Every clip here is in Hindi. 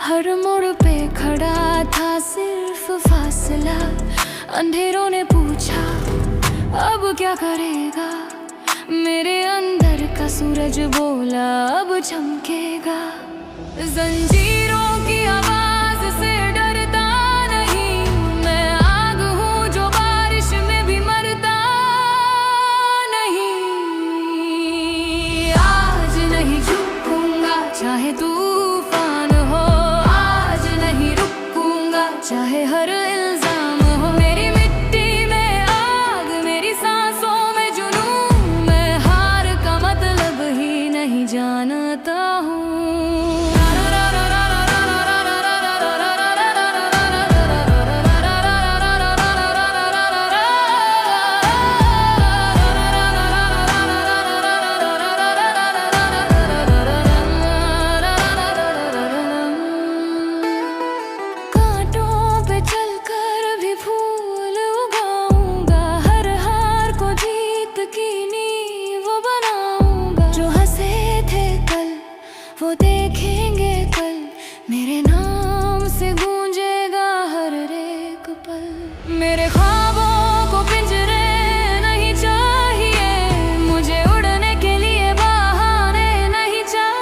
हर मोड़ पे खड़ा था सिर्फ फासला। अंधेरों ने पूछा अब क्या करेगा, मेरे अंदर का सूरज बोला अब चमकेगा। जंजीरों की आवाज से डरता नहीं, मैं आग हूँ जो बारिश में भी मरता नहीं। आज नहीं झुकूंगा चाहे तूफान हो, आज नहीं रुकूंगा चाहे हर इल्जाम हो। मेरी मिट्टी में आग, मेरी सांसों में जुनून, मैं हार का मतलब ही नहीं जानता हूँ। वो देखेंगे कल, मेरे नाम से गूंजेगा हर एक पल। मेरे ख्वाबों को पिंजरे नहीं चाहिए, मुझे उड़ने के लिए बहाने नहीं चाहिए।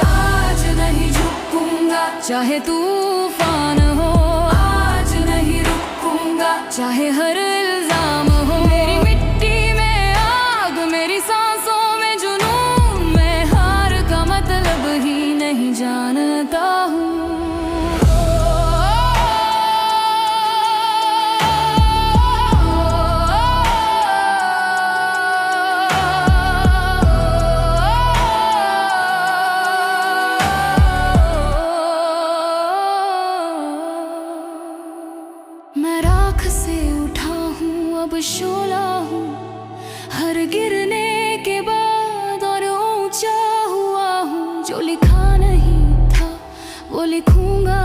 आज नहीं झुकूंगा चाहे तूफान हो, आज नहीं रुकूंगा चाहे हर इल्जाम हो। मेरी मिट्टी में आग, मेरी सांसों में जुनून, मैं हार का मतलब ही नहीं जानता हूँ। मैं राख से उठा हूँ अब शोला हूँ, हर गिरने के बाद और ऊंचा हुआ हूँ। जो लिखा नहीं था वो लिखूंगा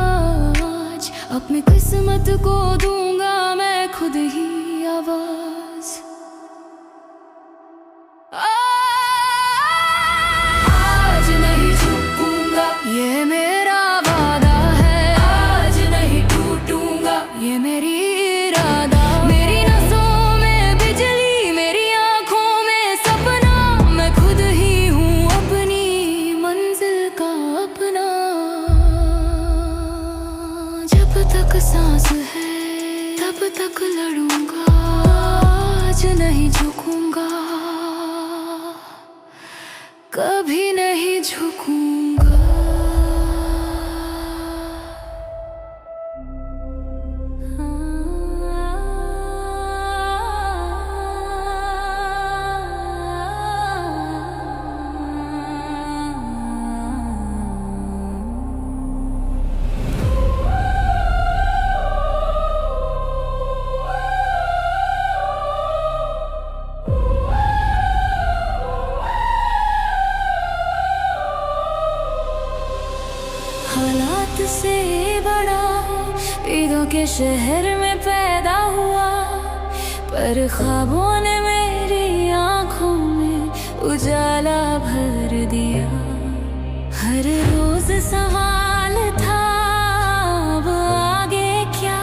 आज, अपनी किस्मत को दूंगा मैं खुद ही आवाज। आज नहीं झुकूंगा ये मेरा वादा है, आज नहीं टूटूंगा ये मेरी इरादा। मेरी नसों में बिजली, मेरी आंखों में सपना, मैं खुद ही हूँ अपनी मंजिल का अपना। जब तक सांस है तब तक लड़ूंगा, आज नहीं झुकूंगा, कभी नहीं झुकूंगा। हालात से बड़ा ईदों के शहर में पैदा हुआ, पर ख्वाबों ने मेरी आंखों में उजाला भर दिया। हर रोज सवाल था अब आगे क्या,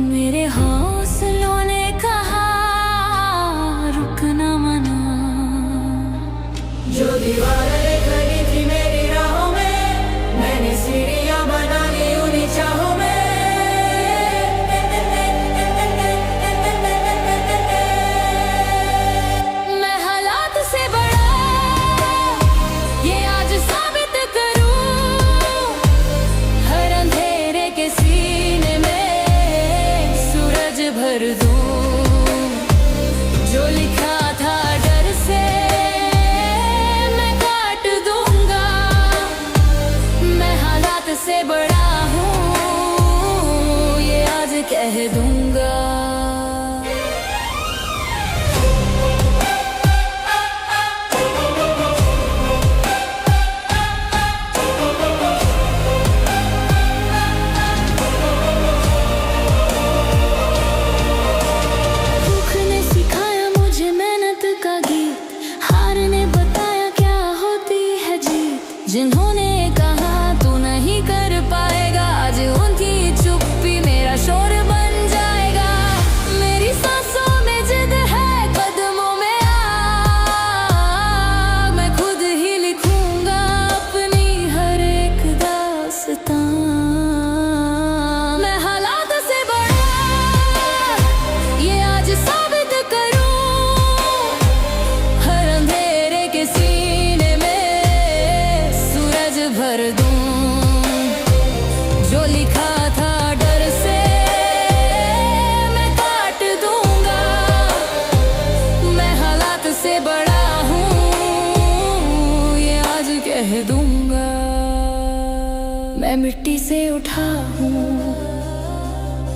मेरे हौसलों ने कहा रुकना मना। जो दीवारें खड़ी थी मेरी राहों में, मैंने सीढ़ियां बना ली उन्हीं चाहों में। मैं हालात से बड़ा ये आज साबित करूं, से बड़ा हूँ ये आज कह दूंगा। मैं मिट्टी से उठा हूँ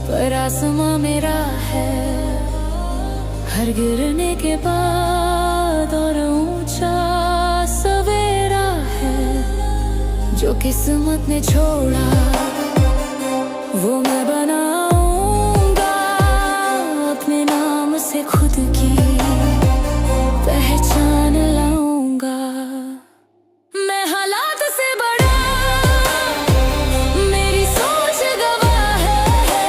पर आसमां मेरा है, हर गिरने के बाद और ऊंचा सवेरा है। जो किस्मत ने छोड़ा वो मैं बनाऊंगा, अपने नाम से खुद की पहचान लाऊंगा। मैं हालात से बड़ा, मेरी सोच गवाह है,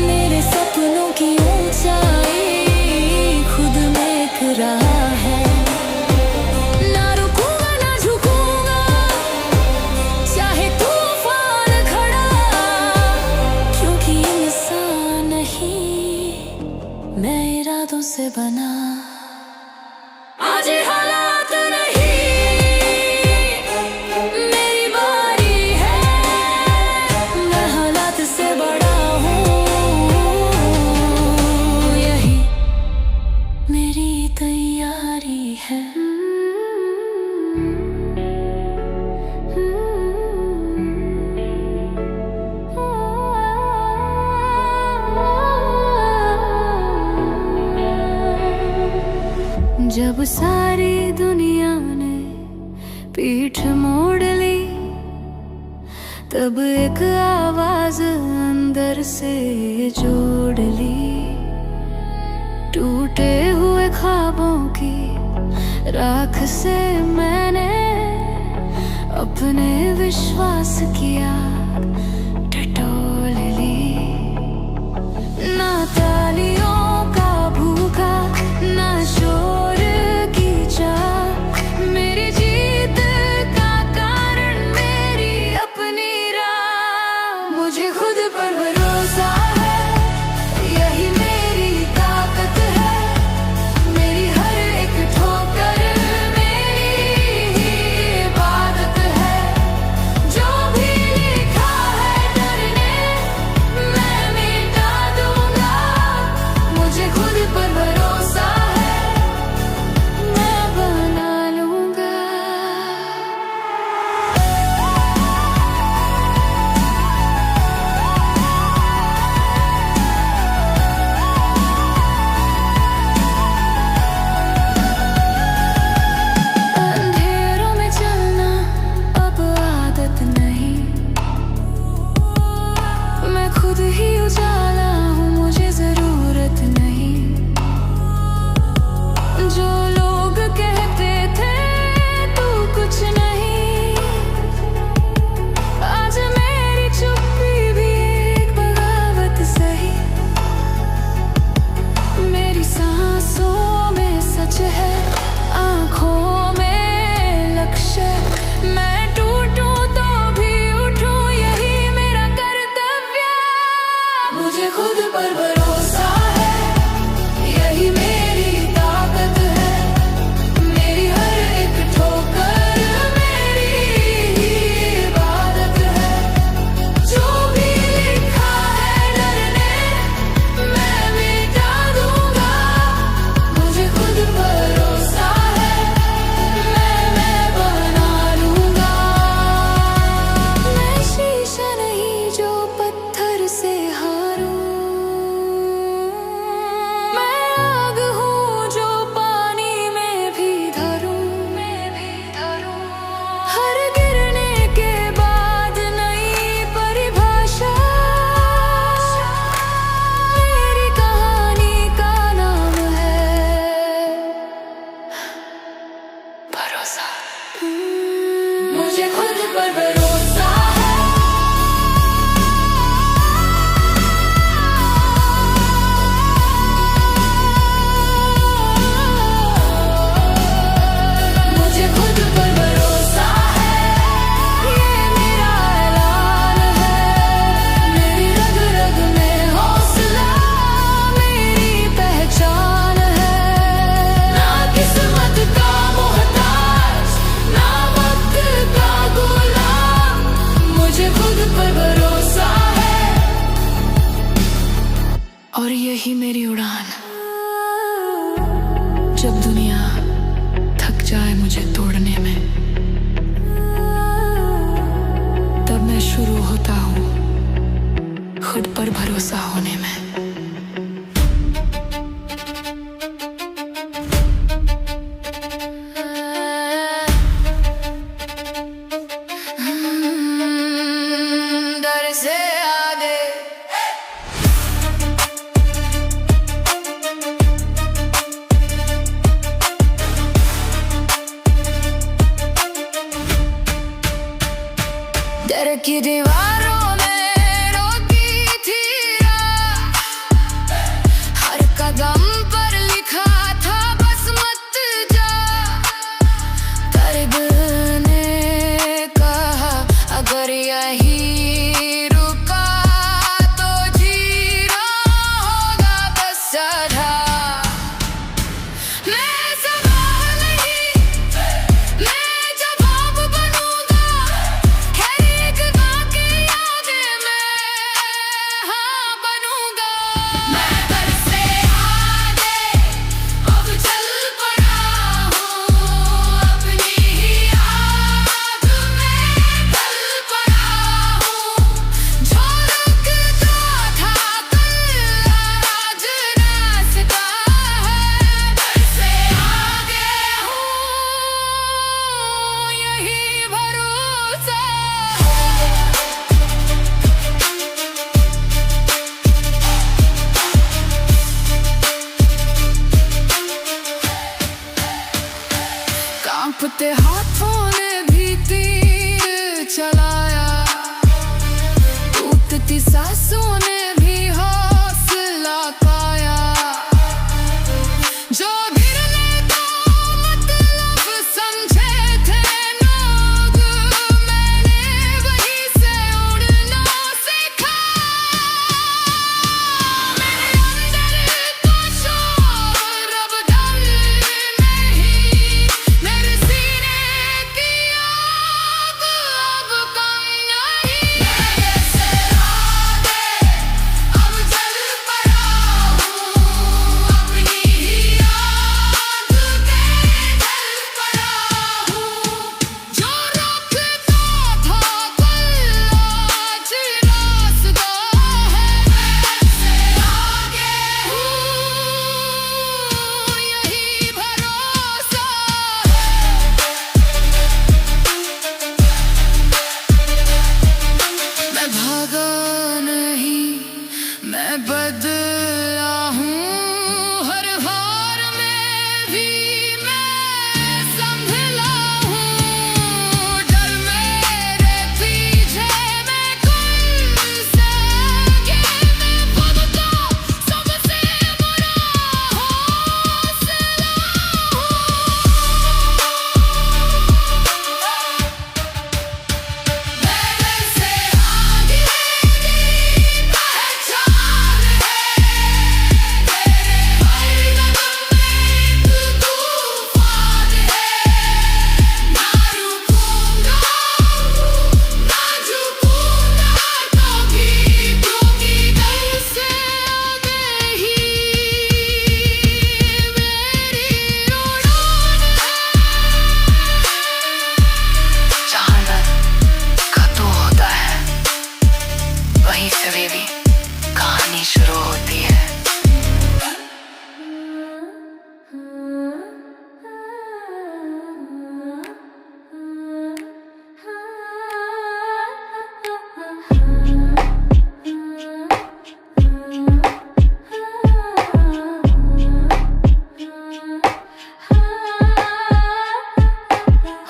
मेरे सपनों की ऊंचाई खुद में एक राह है। ना रुकूंगा ना झुकूंगा, चाहे तूफान खड़ा, क्योंकि इंसान नहीं मैं इरादों से बना। आज हालात नहीं मेरी बारी है, मैं हालात से बड़ा हूँ, यही मेरी तैयारी है। जब सारी दुनिया ने पीठ मोड़ ली, तब एक आवाज अंदर से जोड़ ली। टूटे हुए ख्वाबों की राख से मैंने अपने विश्वास किया टटोल ली। ना तालियों का भूखा, ना शोर की चाह, मेरी जीत का कारण मेरी अपनी राह। मुझे खुद पर भरोसा है, यही मेरी ताकत है, मेरी हर एक ठोकर मेरी ही इबादत है। जो भी लिखा है डरने मैं मिटा दूंगा, मुझे खुद पर भरोसा है, मैं बना लूंगा। अंधेरों में चलना अब आदत नहीं, मैं खुद ही उजाला हूँ, मुझे जरूरत नहीं। जो लोग कहते थे तू कुछ नहीं, आज मेरी चुप्पी भी एक बगावत सही। मेरी सांसों में सच है, आंखों में लक्ष्य, मैं टूटूं तो भी उठूं, यही मेरा कर्तव्य। मुझे खुद पर भरोसा है, यही मेरी ताकत है, मेरी हर एक ठोकर मेरी ही इबादत है। जो भी लिखा है डरने मैं मिटा दूंगा, मुझे खुद भरोसा है, मैं बना लूंगा। मैं शीशा नहीं जो पत्थर से हारूं, मैं आग हूँ जो पानी में भी धरूं। हर गिरने के बाद नई परिभाषा, मेरी कहानी का नाम है भरोसा। मुझे खुद पर भरोसा है, मुझे खुद पर भरोसा है, ये मेरा ऐलान है। मेरी रग रग में हौसला मेरी पहचान है। ना किस्मत का मोहताज, ना वक्त का गुलाम, जब दुनिया थक जाए मुझे तोड़ने में, तब मैं शुरू होता हूँ खुद पर भरोसा होने में। डर से आगे डर की दीवारों में रोकी थी राह, हर कदम पर लिखा था बस मत जा। दर्द ने कहा अगर यही रुका तो जीना होगा बस सदा। मैं सवाल नहीं, मैं जवाब बनूंगा, हर एक वाक़े आगे मैं हाँ बनूंगा। मैं घर से आगे अब चल पड़ा हूँ, अपनी ही आग में गल पड़ा हूँ। जो रुकता था कल आज रास्ता है, घर से आगे हूँ यही भरोसा है। कांपते हाथों ने भी तीर चलाया, टूटती सांसों ने भी हौसला पाया। जो गिरने का मतलब समझे थे लोग, मैंने वहीं से उड़ना सीखा। मेरे अंदर का शोर अब डर नहीं, मेरे सीने की आग अब कम नहीं। मैं से आगे अब चल पड़ा हूँ, अपनी ही आग में जल पड़ा हूँ। जो रुकता था कल आज रास्ता है, मैं से आगे हूँ यही भरोसा है। मैं भागा नहीं, मैं बदला हूँ, हर हार में भी मैं संभला हूँ। डर मेरे पीछे मैं कर सके, मैं खुद को सबसे बड़ा हौसला हूँ। मैं से आगे की पहचान है, तेरे हर कदम में एक तूफान है। ना रुकूंगा ना झुकूंगा कभी, क्योंकि घर से आगे ही मेरी उड़ान है। जहाँ खत्म होता है वहीं से बेबी कहानी शुरू होती है।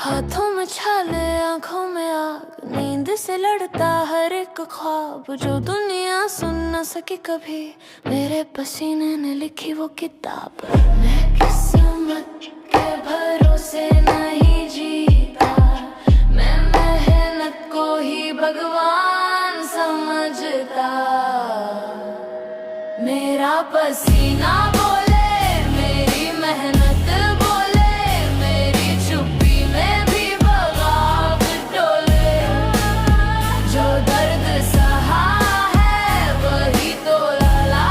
हाथों में छाले आंखों में आग, नींद से लड़ता हर एक ख्वाब जो दुनिया सुन न सकी कभी। मेरे पसीने ने लिखी वो किताब। मैं किस्मत के भरोसे नहीं जीता, मैं मेहनत को ही भगवान समझता। मेरा पसीना बोले, मेरी मेहनत बोले, मेरी चुप्पी में भी बगावत डोले। जो दर्द सहा है वही तो लला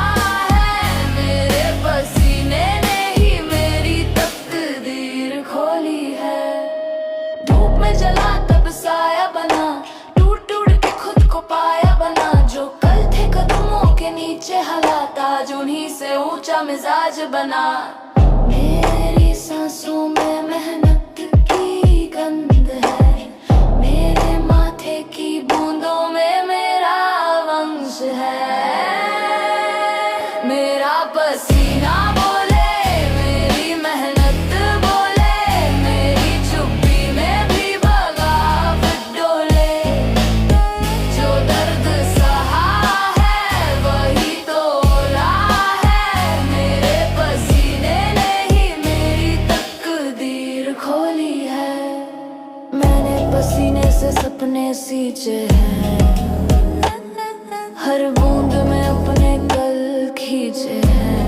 है, मेरे पसीने ने मिजाज बना। मेरी सांसों में मेहनत की गंध है, मेरे माथे की बूंदों में मेरा वंश है। मेरा पसीना बोले, मेरी मेहनत बोले, मेरी चुप्पी में भी बगावत डोले। जो दर्द सहा है वही तोला है, मेरे पसीने ने ही मेरी तकदीर खोली है। मैंने पसीने से सपने सींचे हैं, हर बूंद में अपने कल खींचे हैं।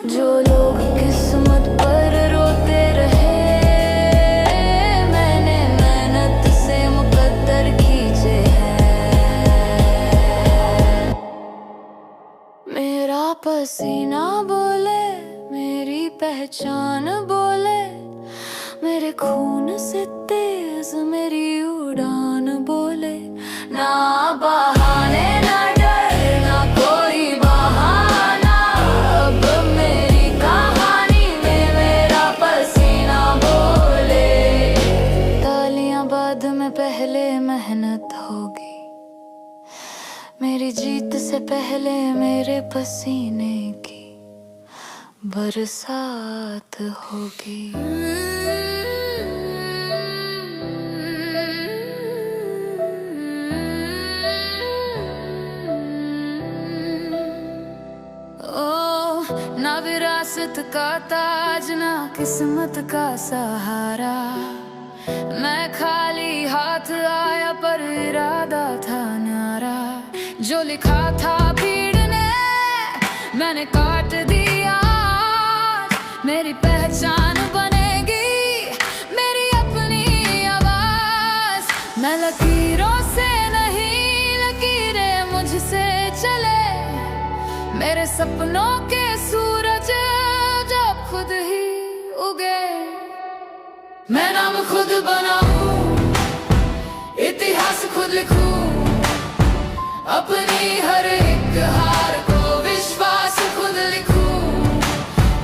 जो लोग किस्मत पर रोते रहे, मैंने मेहनत से मुकद्दर खींचे हैं। मेरा पसीना बोले, मेरी पहचान बोले, मेरे खून से तेज मेरी उड़ान बोले। ना बहाने ना डर ना कोई बहाना, अब मेरी कहानी में मेरा पसीना बोले। तालियां बाद में पहले मेहनत होगी, मेरी जीत से पहले मेरे पसीने की बरसात होगी। ना विरासत का ताज ना किस्मत का सहारा, मैं खाली हाथ आया पर इरादा था न्यारा। जो लिखा था भीड़ ने मैंने काट दिया, मेरी पहचान बनेगी मेरी अपनी आवाज। मैं लकीरों से नहीं, लकीरें मुझसे चले, मेरे सपनों के सूरज जब खुद ही उगे। मैं नाम खुद बनाऊं, इतिहास खुद लिखूं, अपनी हर एक हार को विश्वास खुद लिखूं।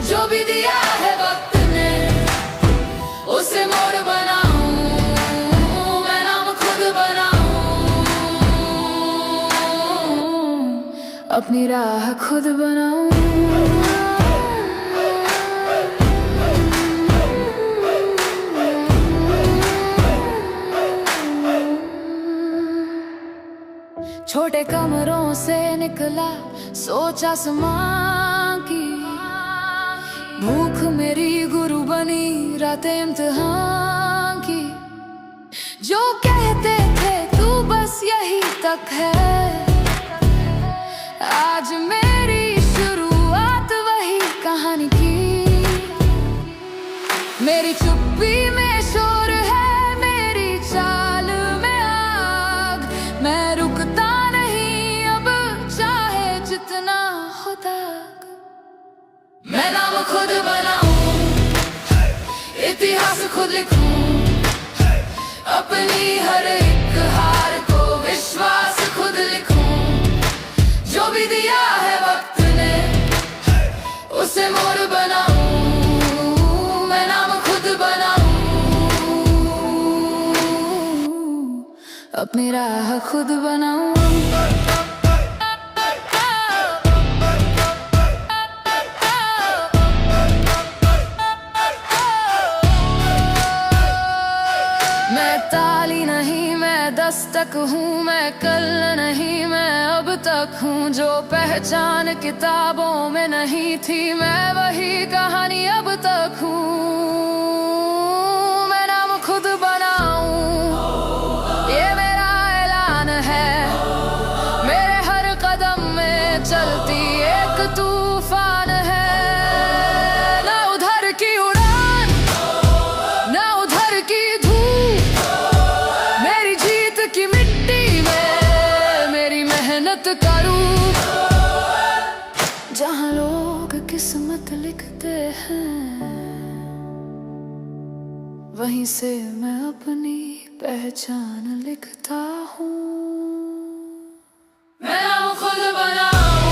जो भी दिया है वक्त ने उसे मोड़ बनाऊं, मैं नाम खुद बनाऊं, अपनी राह खुद बनाऊं। छोटे कमरों से निकला सोच आसमां की, भूख मेरी गुरु बनी रातें इम्तिहान की। जो कहते थे तू बस यही तक है, आज मेरी शुरुआत वही कहानी की। मेरी चुप्पी में शोर है, मेरी चाल में आग, मैं रुकता नहीं अब चाहे जितना हो तक। मैं नाम खुद बनाऊं, इतिहास खुद लिखूं, अपनी हर एक हार को विश्वास खुद लिखूं। जो भी दिया है वक्त ने उसे मोड़ बनाऊं, मैं नाम खुद बनाऊं, अपनी राह खुद बनाऊं। मैं ताली नहीं मैं दस्तक हूँ, मैं कल नहीं मैं अब तक हूँ। जो पहचान किताबों में नहीं थी मैं वही कहानी अब तक हूँ। मैं नाम खुद बनाऊं, ये मेरा ऐलान है। मेरे हर कदम में चलती एक तूफान है। ना उधर की उड़ान ना उधर की धूप, मेरी जीत की मिट्टी में मेरी मेहनत का रूप। जहाँ लोग किस्मत लिखते हैं वहीं से मैं अपनी पहचान लिखता हूँ। मैं नाम खुद बनाऊं,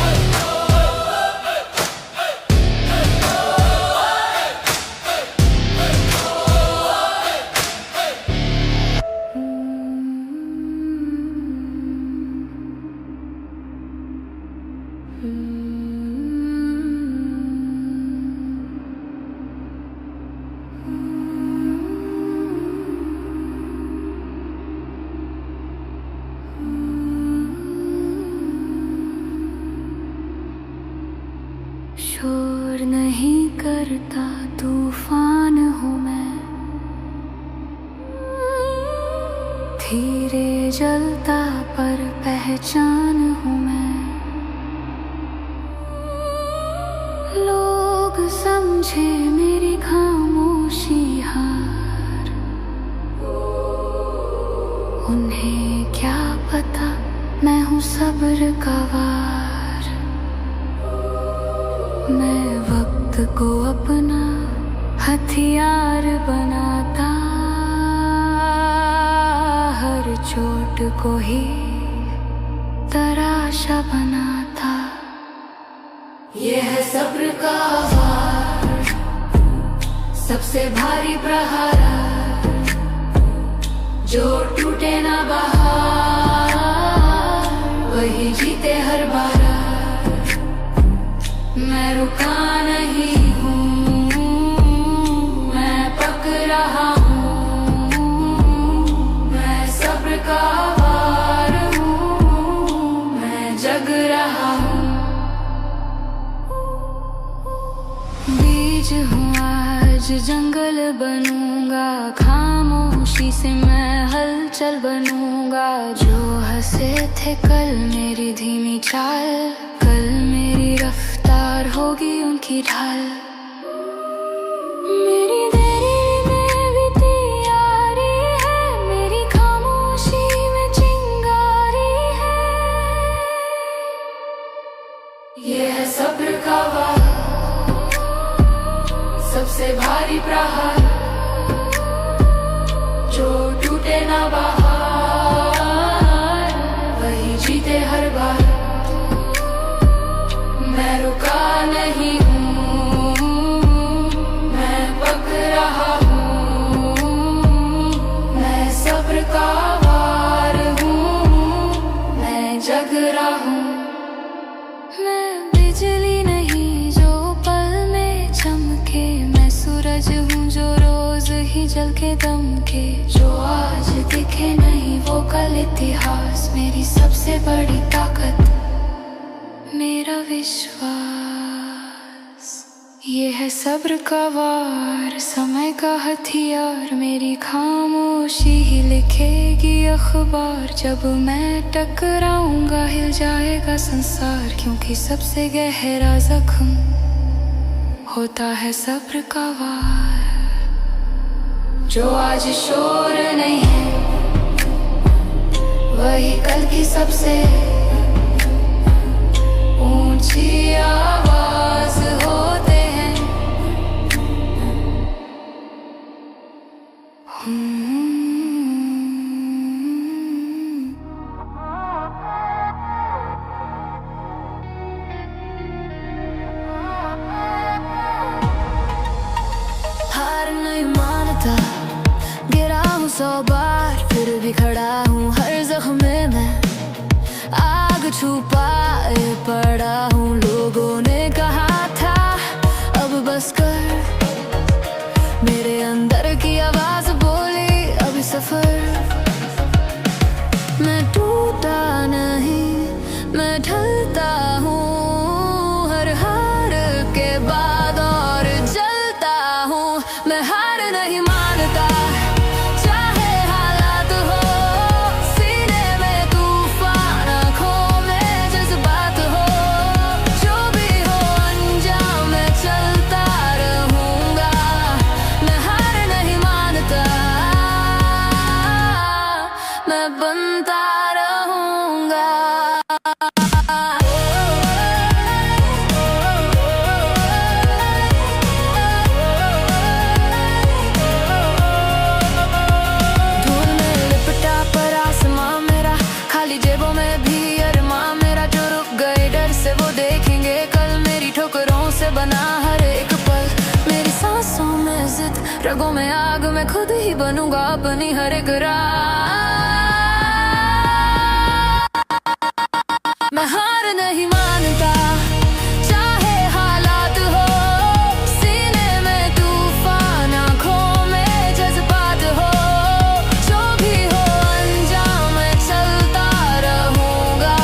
तूफान हूँ मैं, धीरे जलता पर पहचान हूँ मैं। लोग समझे मेरी खामोशी हार, उन्हें क्या पता मैं हूँ सब्र का वार। मैं वक्त को अपना हथियार बनाता, हर चोट को ही तराशा बनाता। ये है सब्र का वार, सबसे भारी प्रहार, जो टूटे ना बहार, वही जीते हर बार। मैं रुका नहीं हूँ, मैं पक रहा हूँ, मैं सब्र का वार हूँ, मैं जग रहा हूँ। बीज हूँ आज जंगल बनूंगा, खामोशी से मैं हलचल बनूंगा। जो हंसे थे कल मेरी धीमी चाल, कल मेरी रफ्तार होगी उनकी ढाल। मेरी देरी में भी तैयारी है, मेरी खामोशी में चिंगारी है। ये है सब्र का वार, सबसे भारी प्रहार, जो टूटे ना बहार, वही जीते हर बार। मैं रुका नहीं हूँ, मैं पक रहा हूँ, मैं सब्र का वार हूँ, मैं जग रहा हूँ। मैं बिजली नहीं जो पल में चमके, मैं सूरज हूँ जो रोज ही जल के दमके। जो आज दिखे नहीं वो कल इतिहास, मेरी सबसे बड़ी ताकत मेरा विश्वास। ये है सब्र का वार, समय का हथियार, मेरी खामोशी ही लिखेगी अखबार। जब मैं टकराऊंगा हिल जाएगा संसार, क्योंकि सबसे गहरा जख्म होता है सब्र का वार। जो आज शोर नहीं है, वही कल की सबसे ऊंची आवाज होते हैं। हार नहीं मानता, गिरा हूँ 100 बार, फिर भी खड़ा हूँ हर जख्म में मैं। आग छुपाए पड़ा हूँ, लोगों ने कहा था अब बस कर। मेरे अंदर की आवाज बोली अभी सफर। मैं टूटा नहीं, मैं ढलता हूँ, हर हार के बाद और जलता हूँ। मैं हार नहीं मानता, चाहे हालात हो, सीने में तूफान, आँखों में जज्बात हो। जो भी हो अंजाम मैं चलता रहूँगा, मैं हार नहीं मानता, मैं बनता रहूँगा। धूल में लिपटा पर आसमां मेरा, खाली जेबों में भी अरमां मेरा। जो रुक गए डर से वो देखेंगे कल, मेरी ठोकरों से बना हर एक पल। मेरी सांसों में जिद, रगों में आग, मैं खुद ही बनूंगा अपनी हर एक रात। मैं हार नहीं मानता, चाहे हालात हो, सीने में तूफान, आँखों में जज्बात हो। जो भी हो अंजाम मैं चलता रहूँगा,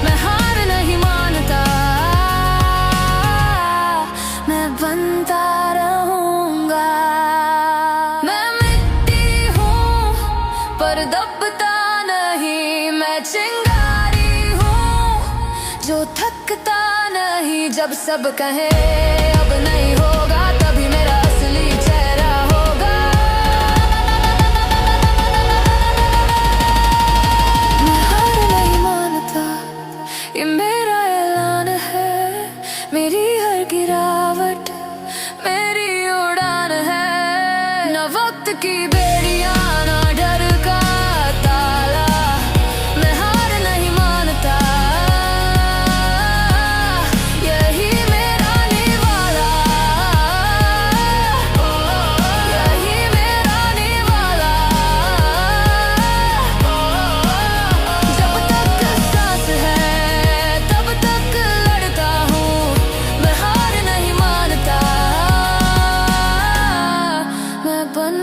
मैं हार नहीं मानता, मैं बनता रहूँगा। जब सब कहे अब नहीं होगा, तभी मेरा असली चेहरा होगा। मैं हार नहीं मानता, ये मेरा ऐलान है। मेरी हर गिरावट मेरी उड़ान है। न वक्त की बेड़ियां, न डर का ताला, मैं हार नहीं मानता। यही मेरा निवाला, यही मेरा निवाला। जब तक सांस है तब तक लड़ता हूँ, मैं हार नहीं मानता। मैं बन